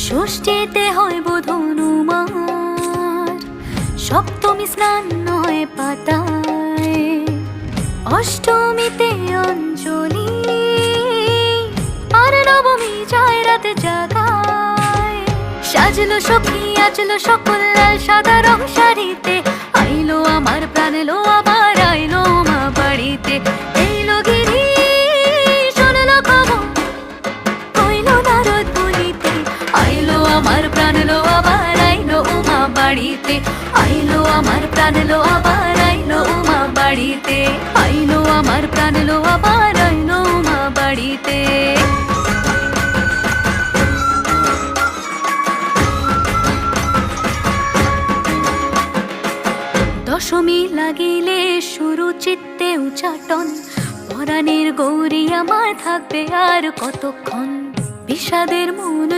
ষষ্ঠীতে হয় বোধনুমার, সপ্তমী স্নান হয় পাতায়, অষ্টমীতে অঞ্জলি, আর নবমী যায় রাতে জাগায়। সাজলো সখী আজলো সকল লাল সাদা রং শাড়িতে, আইলো আমার প্রাণ এলো আবার আইলো মা বাড়িতে। এইলো গিরি শোনলো খবর, হইলো নারদ বলিতে, আইলো আমার প্রাণ এলো আবার আইলো মা বাড়িতে। আইলো আমার প্রাণ এলো আবার আইলো মা বাড়িতে, আইলো আমার প্রাণ এলো আবার আইলো মা বাড়িতে। দশমী লাগিলে শুরু চিত্তে উচাটন, পরাণের গৌরী আমার থাকবে আর কতক্ষণ, বিষাদের মন